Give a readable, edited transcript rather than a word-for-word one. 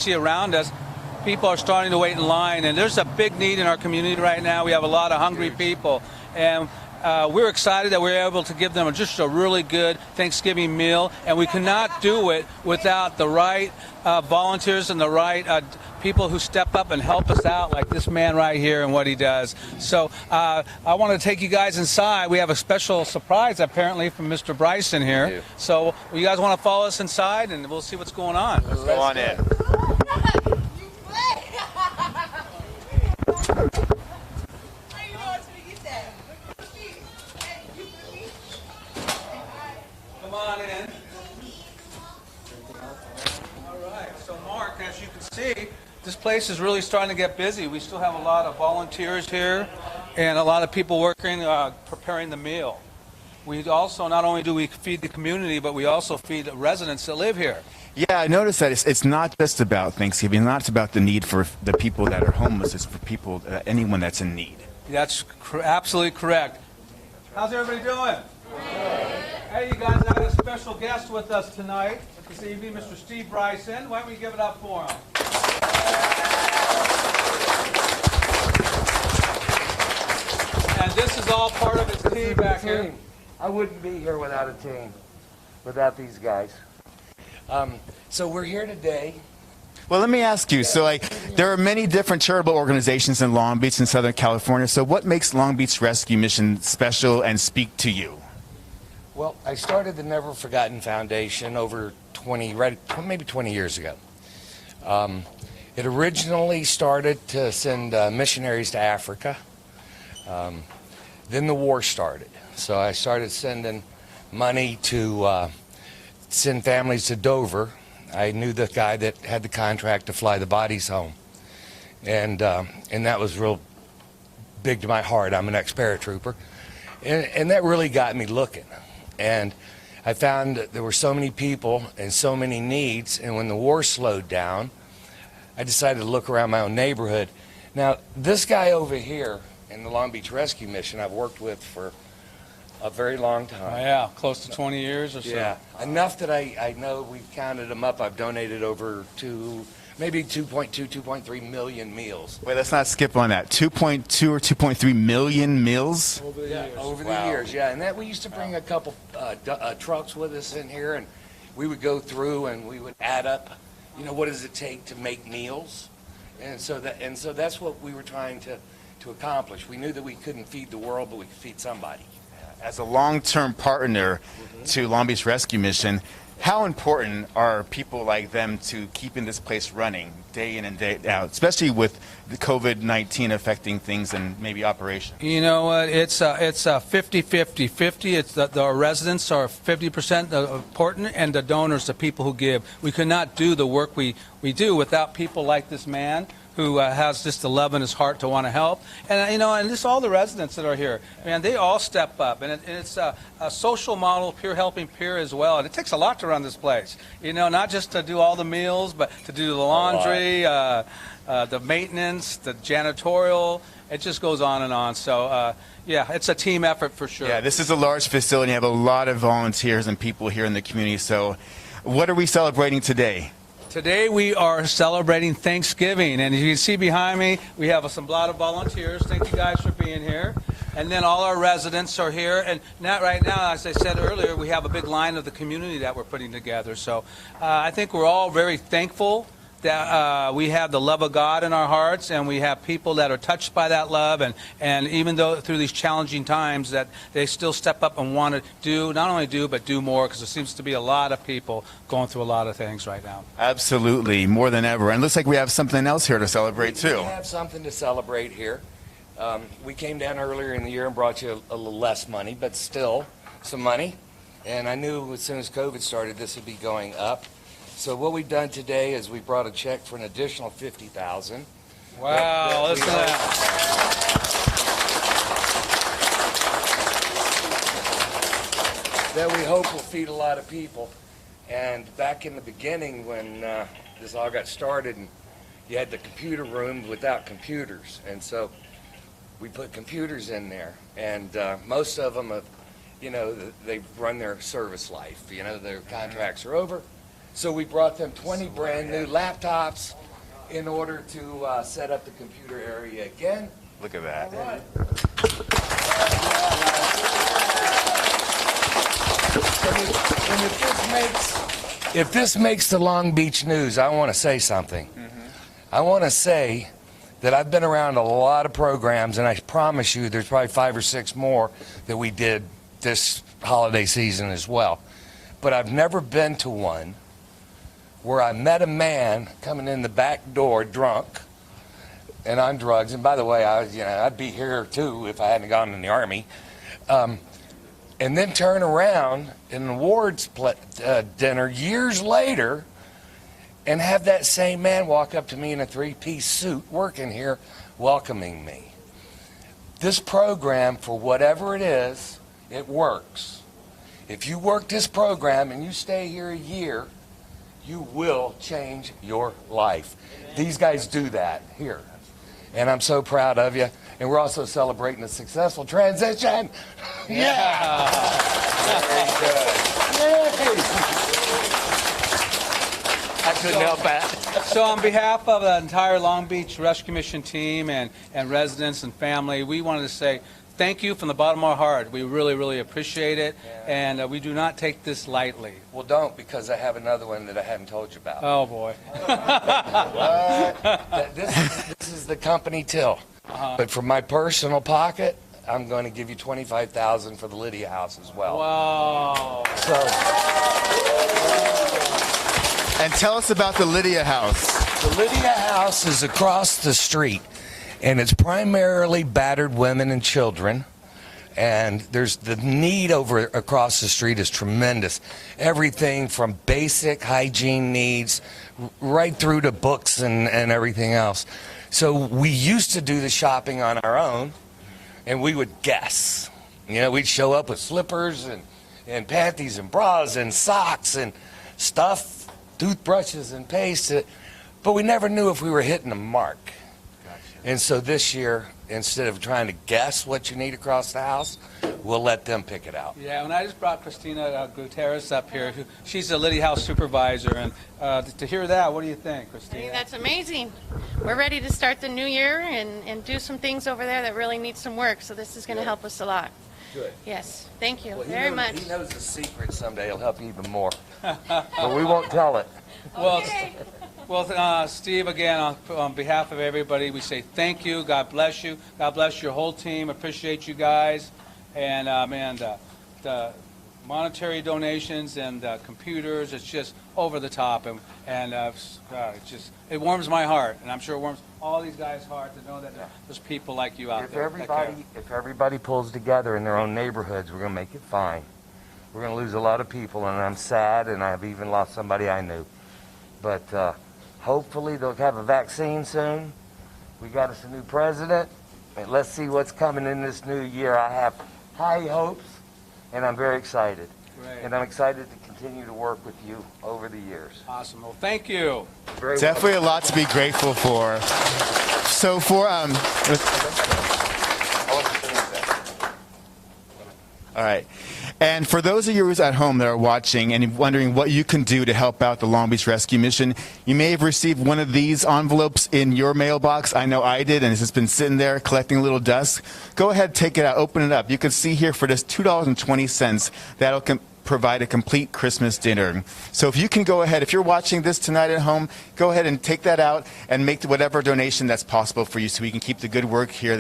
see around us, people are starting to wait in line, and there's a big need in our community right now. We have a lot of hungry people, and we're excited that we're able to give them just a really good Thanksgiving meal, and we cannot do it without the right volunteers and the right people who step up and help us out, like this man right here and what he does. So I want to take you guys inside. We have a special surprise apparently from Mr. Bryson here. So you guys want to follow us inside, and we'll see what's going on. Let's go on in. Come on in. All right, so Mark, as you can see, this place is really starting to get busy. We still have a lot of volunteers here and a lot of people working, preparing the meal. We also, not only do we feed the community, but we also feed the residents that live here. Yeah, I noticed that it's not just about Thanksgiving, not about the need for the people that are homeless, it's for people, anyone that's in need. That's absolutely correct. How's everybody doing? Hey, you guys have a special guest with us tonight this evening, Mr. Steve Bryson. Why don't we give it up for him? And this is all part of his team back here. I wouldn't be here without a team, without these guys. So we're here today. Well, let me ask you, so there are many different charitable organizations in Long Beach and Southern California, so what makes Long Beach Rescue Mission special and speak to you? Well, I started the Never Forgotten Foundation over maybe 20 years ago. It originally started to send missionaries to Africa. Then the war started. So I started sending money to send families to Dover. I knew the guy that had the contract to fly the bodies home. And that was real big to my heart. I'm an ex-paratrooper. And that really got me looking. And I found that there were so many people and so many needs, and when the war slowed down, I decided to look around my own neighborhood. Now, this guy over here in the Long Beach Rescue Mission I've worked with for a very long time. Oh, yeah, close to 20 years or so. Yeah, enough that I know we've counted them up. I've donated over maybe 2.2, 2.3 million meals. Wait, let's not skip on that. 2.2 or 2.3 million meals? Over the years. Over the years, yeah. And that we used to bring a couple trucks with us in here, and we would go through and we would add up, what does it take to make meals? And so that's what we were trying to accomplish. We knew that we couldn't feed the world, but we could feed somebody. As a long-term partner to Long Beach Rescue Mission, how important are people like them to keeping this place running day in and day out, especially with the COVID-19 affecting things and maybe operations? You know what? It's a 50-50. 50, it's the residents are 50% important, and the donors, the people who give. We could not do the work we do without people like this man who has just the love in his heart to want to help. And, and just all the residents that are here, man, they all step up. And it's a social model, peer helping peer as well. And it takes a lot to run this place, not just to do all the meals, but to do the laundry, the maintenance, the janitorial. It just goes on and on. So, yeah, it's a team effort for sure. Yeah, this is a large facility. You have a lot of volunteers and people here in the community. So what are we celebrating today? Today we are celebrating Thanksgiving, and as you can see behind me, we have a lot of volunteers. Thank you guys for being here. And then all our residents are here. And right now, as I said earlier, we have a big line of the community that we're putting together. So I think we're all very thankful that we have the love of God in our hearts, and we have people that are touched by that love, and even though through these challenging times that they still step up and want to not only do, but do more, because there seems to be a lot of people going through a lot of things right now. Absolutely, more than ever. And it looks like we have something else here to celebrate too. We have something to celebrate here. We came down earlier in the year and brought you a little less money, but still some money. And I knew as soon as COVID started, this would be going up. So what we've done today is we brought a check for an additional $50,000. Wow, listen to that. That we hope will feed a lot of people. And back in the beginning when this all got started, and you had the computer room without computers. And so we put computers in there. And most of them have, they've run their service life. Their contracts are over. So we brought them 20 brand new laptops in order to set up the computer area again. Look at that. And if this makes the Long Beach news, I want to say something. I want to say that I've been around a lot of programs, and I promise you there's probably 5 or 6 more that we did this holiday season as well. But I've never been to one where I met a man coming in the back door drunk and on drugs. And by the way, I'd be here too if I hadn't gone in the Army. And then turn around in an awards dinner years later and have that same man walk up to me in a 3-piece suit working here, welcoming me. This program, for whatever it is, it works. If you work this program and you stay here a year, you will change your life. These guys do that here. And I'm so proud of you. And we're also celebrating a successful transition. Yeah! Very good. Yay! I couldn't help that. So on behalf of the entire Long Beach Rescue Mission team and residents and family, we wanted to say thank you from the bottom of our heart. We really, really appreciate it, and we do not take this lightly. Well, don't, because I have another one that I haven't told you about. Oh, boy. This is the company till. But from my personal pocket, I'm going to give you $25,000 for the Lydia House as well. Wow. So, And tell us about the Lydia House. the Lydia House is across the street, and it's primarily battered women and children. And there's the need across the street is tremendous. Everything from basic hygiene needs right through to books and everything else. So we used to do the shopping on our own, and we would guess. You know, we'd show up with slippers and panties and bras and socks and stuff, toothbrushes and paste, but we never knew if we were hitting the mark. And so this year, instead of trying to guess what you need across the house, we'll let them pick it out. Yeah, and I just brought Christina Gutierrez up here. She's a Lydia House supervisor, and to hear that, what do you think, I Christina? think that's amazing. We're ready to start the new year and do some things over there that really need some work, so this is going to help us a lot. Good. Yes, thank you Well, very much. He knows the secret someday. He'll help you even more. But we won't tell it. Well, Steve, again, on behalf of everybody, we say thank you. God bless you. God bless your whole team. Appreciate you guys. And, the monetary donations and computers, it's just over the top. And it warms my heart. And I'm sure it warms all these guys' heart to know that there's people like you out there. If everybody pulls together in their own neighborhoods, we're going to make it fine. We're going to lose a lot of people, and I'm sad, and I've even lost somebody I knew. But hopefully they'll have a vaccine soon. We got us a new president, and let's see what's coming in this new year. I have high hopes, and I'm very excited. Great. And I'm excited to continue to work with you over the years. Awesome. Well, thank you. Very Definitely a lot to be grateful for. So for all right. And for those of you at home that are watching and wondering what you can do to help out the Long Beach Rescue Mission, you may have received one of these envelopes in your mailbox. I know I did, and it's just been sitting there collecting little dust. Go ahead, take it out, open it up. You can see here for just $2.20, that'll provide a complete Christmas dinner. So if you can go ahead, if you're watching this tonight at home, go ahead and take that out and make whatever donation that's possible for you so we can keep the good work here,